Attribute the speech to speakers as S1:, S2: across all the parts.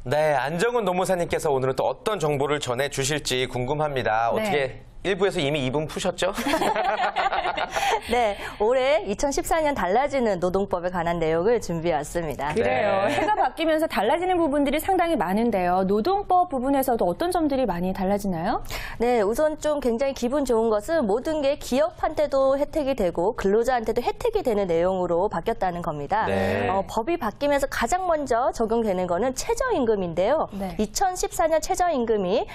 S1: 네, 안정훈 노무사님께서 오늘은 또 어떤 정보를 전해주실지 궁금합니다.
S2: 네.
S1: 어떻게 1부에서 이미 2분 푸셨죠?
S3: 네, 올해 2014년 달라지는 노동법에 관한 내용을 준비해왔습니다.
S2: 그래요.
S1: 네.
S2: 해가 바뀌면서 달라지는 부분들이 상당히 많은데요. 노동법 부분에서도 어떤 점들이 많이 달라지나요?
S3: 네, 우선 좀 굉장히 기분 좋은 것은 모든 게 기업한테도 혜택이 되고 근로자한테도 혜택이 되는 내용으로 바뀌었다는 겁니다.
S1: 네.
S3: 법이 바뀌면서 가장 먼저 적용되는 거는 최저임금인데요.
S2: 네.
S3: 2014년 최저임금이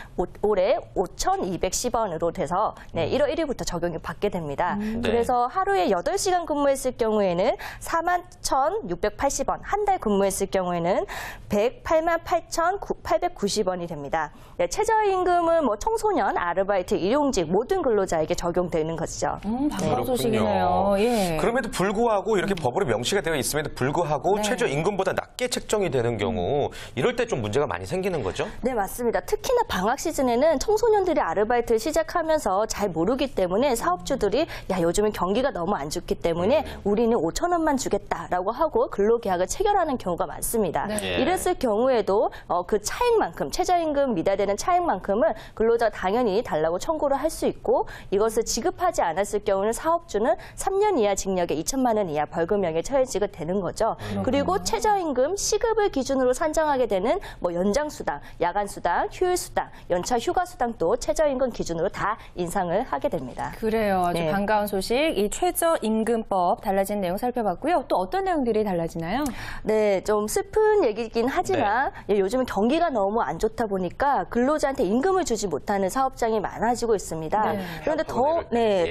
S3: 올해 5,210원으로 돼서 1월 1일부터 적용이 받게 됩니다.
S1: 네.
S3: 그래서 하루에 8시간 근무했을 경우에는 41,680원, 한 달 근무했을 경우에는 108,890원이 됩니다. 네, 최저임금은 뭐 청소년, 아르바이트, 일용직 모든 근로자에게 적용되는 것이죠.
S2: 반가운 소식이네요. 예.
S1: 그럼에도 불구하고 이렇게 법으로 명시가 되어 있음에도 불구하고
S2: 네.
S1: 최저임금보다 낮게 책정이 되는 경우 이럴 때 좀 문제가 많이 생기는 거죠?
S3: 네, 맞습니다. 특히나 방학 시즌에는 청소년들이 아르바이트를 시작하면서 잘 모르기 때문에 사업주들이 야, 요즘은 경기가 너무 안 좋기 때문에 우리는 5,000원만 주겠다라고 하고 근로계약을 체결하는 경우가 많습니다.
S2: 네.
S3: 이랬을 경우에도 그 차액만큼, 최저임금 미달되는 차액만큼은 근로자가 당연히 달라고 청구를 할 수 있고 이것을 지급하지 않았을 경우는 사업주는 3년 이하 징역에 2천만 원 이하 벌금형에 처해지게 되는 거죠. 그리고 최저임금 시급을 기준으로 산정하게 되는 뭐 연장수당, 야간수당, 휴일수당, 연차 휴가수당도 최저임금 기준으로 다 인상을 하게 됩니다.
S2: 그래요. 아주
S3: 네.
S2: 반가운 소식. 이 최저임금법 달라진 내용 살펴봤고요. 또 어떤 내용들이 달라지나요?
S3: 네, 좀 슬픈 얘기긴 하지만 요즘은 경기가 너무 안 좋다 보니까 근로자한테 임금을 주지 못하는 사업장이 많아지고 있습니다.
S2: 네.
S3: 그런데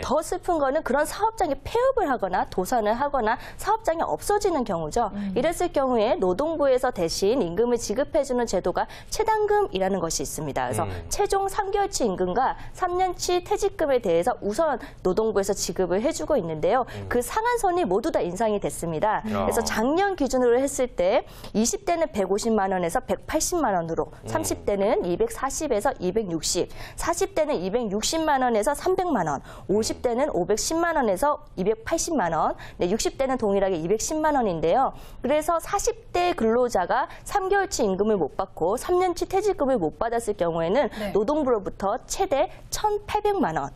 S3: 더 슬픈 거는 그런 사업장이 폐업을 하거나 도산을 하거나 사업장이 없어지는 경우죠. 이랬을 경우에 노동부에서 대신 임금을 지급해주는 제도가 최단금이라는 것이 있습니다. 그래서 최종 3개월치 임금과 3년치 퇴직금에 대해서 우선 노동부에서 지급을 해주고 있는데요. 그 상한선이 모두 다 인상이 됐습니다. 그래서 작년 기준으로 했을 때 20대는 150만 원에서 180만 원으로, 30대는 240에서 260, 40대는 260만 원에서 300만 원, 50대는 510만 원에서 280만 원, 60대는 동일하게 210만 원인데요. 그래서 40대 근로자가 3개월치 임금을 못 받고 3년치 퇴직금을 못 받았을 경우에는 노동부로부터 최대 1,800만 원,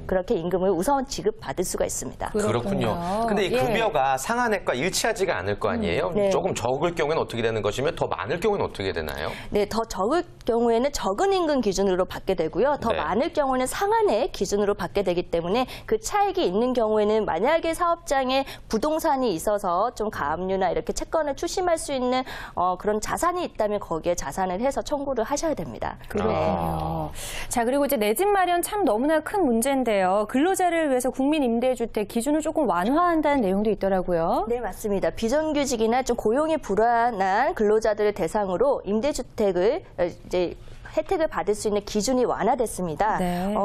S3: 그렇게 임금을 우선 지급받을 수가 있습니다.
S1: 그렇군요. 근데 이 급여가 상한액과 일치하지가 않을 거 아니에요?
S3: 네.
S1: 조금 적을 경우에는 어떻게 되는 것이며 더 많을 경우에는 어떻게 되나요?
S3: 네, 더 적을 경우에는 적은 임금 기준으로 받게 되고요. 더 많을 경우에는 상한액 기준으로 받게 되기 때문에 그 차익이 있는 경우에는 만약에 사업장에 부동산이 있어서 좀 가압류나 이렇게 채권을 추심할 수 있는 그런 자산이 있다면 거기에 자산을 해서 청구를 하셔야 됩니다.
S2: 그렇군요. 자, 그리고 이제 내 집 마련 참 너무나 큰 문제인데요. 근로자를 위해서 국민임대주택 기준을 조금 완화한다는 내용도 있더라고요.
S3: 네, 맞습니다. 비정규직이나 좀 고용이 불안한 근로자들을 대상으로 임대주택을 이제 혜택을 받을 수 있는 기준이 완화됐습니다.
S2: 네.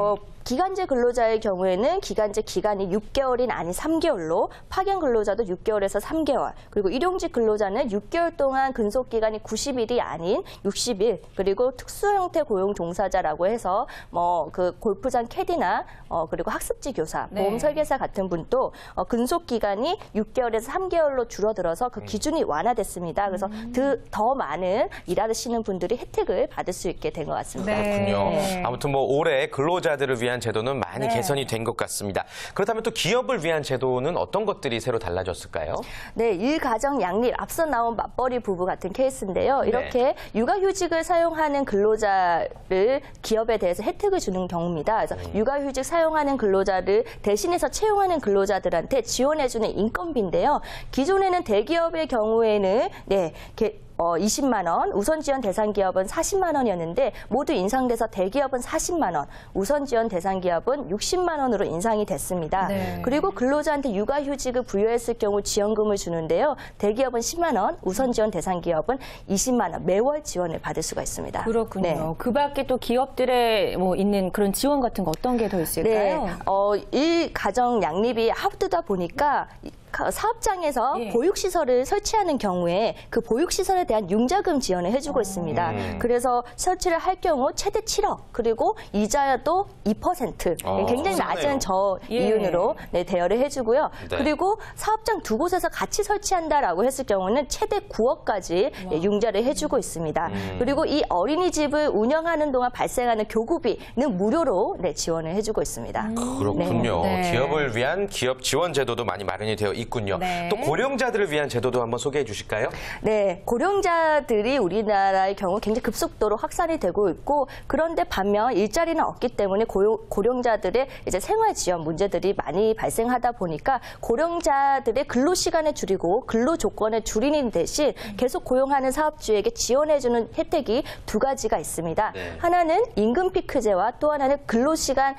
S3: 기간제 근로자의 경우에는 기간제 기간이 6개월이 아닌 3개월로, 파견 근로자도 6개월에서 3개월, 그리고 일용직 근로자는 6개월 동안 근속 기간이 90일이 아닌 60일, 그리고 특수 형태 고용 종사자라고 해서 뭐 그 골프장 캐디나 그리고 학습지 교사, 보험 설계사 같은 분도 근속 기간이 6개월에서 3개월로 줄어들어서 그 기준이 완화됐습니다. 그래서 더 많은 일하시는 분들이 혜택을 받을 수 있게 된 것 같습니다.
S1: 그렇군요. 아무튼 뭐 올해 근로자들을 위한 제도는 많이 개선이 된 것 같습니다. 그렇다면 또 기업을 위한 제도는 어떤 것들이 새로 달라졌을까요?
S3: 네, 일가정 양립, 앞서 나온 맞벌이 부부 같은 케이스인데요. 이렇게 육아휴직을 사용하는 근로자를 기업에 대해서 혜택을 주는 경우입니다. 그래서 육아휴직 사용하는 근로자를 대신해서 채용하는 근로자들한테 지원해주는 인건비인데요. 기존에는 대기업의 경우에는 20만 원, 우선 지원 대상 기업은 40만 원이었는데 모두 인상돼서 대기업은 40만 원, 우선 지원 대상 기업은 60만 원으로 인상이 됐습니다. 그리고 근로자한테 육아휴직을 부여했을 경우 지원금을 주는데요. 대기업은 10만 원, 우선 지원 대상 기업은 20만 원 매월 지원을 받을 수가 있습니다.
S2: 그렇군요.
S3: 네.
S2: 그 밖에 또 기업들에 뭐 있는 그런 지원 같은 거 어떤 게 더 있을까요?
S3: 네, 일가정 양립이 앞두다 보니까 사업장에서
S2: 예.
S3: 보육시설을 설치하는 경우에 그 보육시설에 대한 융자금 지원을 해주고 있습니다. 그래서 설치를 할 경우 최대 7억 그리고 이자도 2% 굉장히 낮은 저이윤으로 대여를 해주고요.
S1: 네.
S3: 그리고 사업장 두 곳에서 같이 설치한다라고 했을 경우는 최대 9억까지 융자를 해주고 있습니다. 그리고 이 어린이집을 운영하는 동안 발생하는 교구비는 무료로 지원을 해주고 있습니다.
S1: 그렇군요.
S2: 네.
S1: 기업을 위한 기업 지원 제도도 많이 마련이 되어 있군요.
S2: 네.
S1: 또 고령자들을 위한 제도도 한번 소개해 주실까요?
S3: 네, 고령자들이 우리나라의 경우 굉장히 급속도로 확산이 되고 있고 그런데 반면 일자리는 없기 때문에 고령자들의 이제 생활 지원 문제들이 많이 발생하다 보니까 고령자들의 근로 시간을 줄이고 근로 조건을 줄이는 대신 계속 고용하는 사업주에게 지원해주는 혜택이 두 가지가 있습니다.
S1: 네.
S3: 하나는 임금 피크제와 또 하나는 근로시간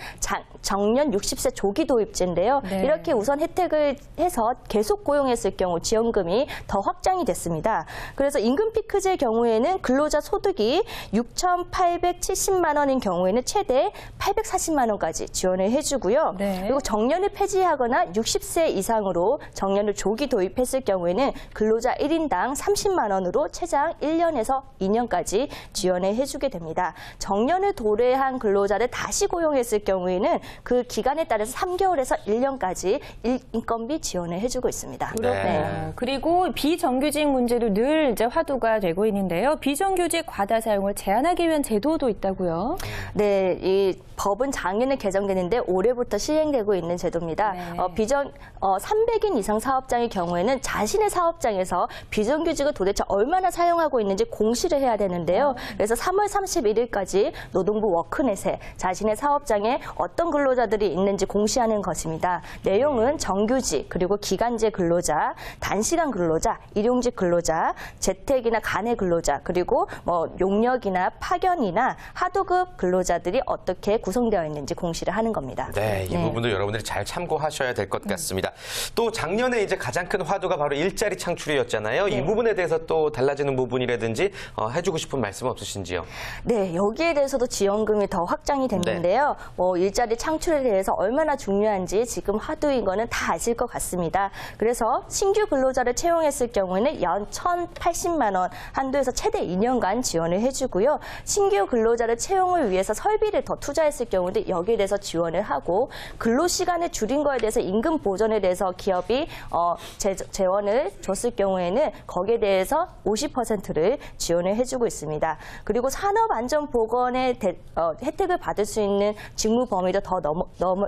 S3: 정년 60세 조기 도입제인데요.
S2: 네.
S3: 이렇게 우선 혜택을 해서 계속 고용했을 경우 지원금이 더 확장이 됐습니다. 그래서 임금 피크제 경우에는 근로자 소득이 6,870만 원인 경우에는 최대 840만 원까지 지원을 해주고요.
S2: 네.
S3: 그리고 정년을 폐지하거나 60세 이상으로 정년을 조기 도입했을 경우에는 근로자 1인당 30만 원으로 최장 1년에서 2년까지 지원을 해주게 됩니다. 정년을 도래한 근로자를 다시 고용했을 경우에는 그 기간에 따라서 3개월에서 1년까지 인건비 지원을 해주고 있습니다.
S1: 네.
S2: 그리고 비정규직 문제도 늘 이제 화두가 되고 있는데요. 비정규직 과다 사용을 제한하기 위한 제도도 있다고요.
S3: 네, 이 법은 작년에 개정되는데 올해부터 시행되고 있는 제도입니다.
S2: 네.
S3: 300인 이상 사업장의 경우에는 자신의 사업장에서 비정규직을 도대체 얼마나 사용하고 있는지 공시를 해야 되는데요. 그래서 3월 31일까지 노동부 워크넷에 자신의 사업장에 어떤 근로자들이 있는지 공시하는 것입니다. 내용은 정규직, 그리고 기간제 근로자, 단시간 근로자, 일용직 근로자, 재택이나 간의 근로자, 그리고 용역이나 파견이나 하도급 근로자들이 어떻게 구성되어 있는지 공시를 하는 겁니다.
S1: 네, 이 부분도 여러분들이 잘 참고하셔야 될 것 같습니다. 또 작년에 이제 가장 큰 화두가 바로 일자리 창출이었잖아요. 이 부분에 대해서 또 달라지는 부분이라든지 해주고 싶은 말씀 없으신지요?
S3: 네, 여기에 대해서도 지원금이 더 확장이 됐는데요. 일자리 창출에 대해서 얼마나 중요한지 지금 화두인 거는 다 아실 것 같습니다. 그래서 신규 근로자를 채용했을 경우에는 연 1,080만 원 한도에서 최대 2년간 지원을 해주고요. 신규 근로자를 채용을 위해서 설비를 더 투자했을 경우도 여기에 대해서 지원을 하고 근로시간을 줄인 거에 대해서 임금 보전에 대해서 기업이 재원을 줬을 경우에는 거기에 대해서 50%를 지원을 해주고 있습니다. 그리고 산업안전보건의 혜택을 받을 수 있는 직무 범위도 더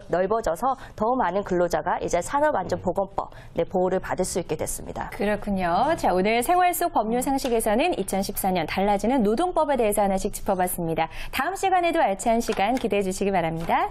S3: 넓어져서 더 많은 근로자가 이제 산업안전보건법 보호를 받을 수 있게 됐습니다.
S2: 그렇군요. 자, 오늘 생활 속 법률 상식에서는 2014년 달라지는 노동법에 대해서 하나씩 짚어봤습니다. 다음 시간에도 알찬 시간 기대해 주시기 바랍니다.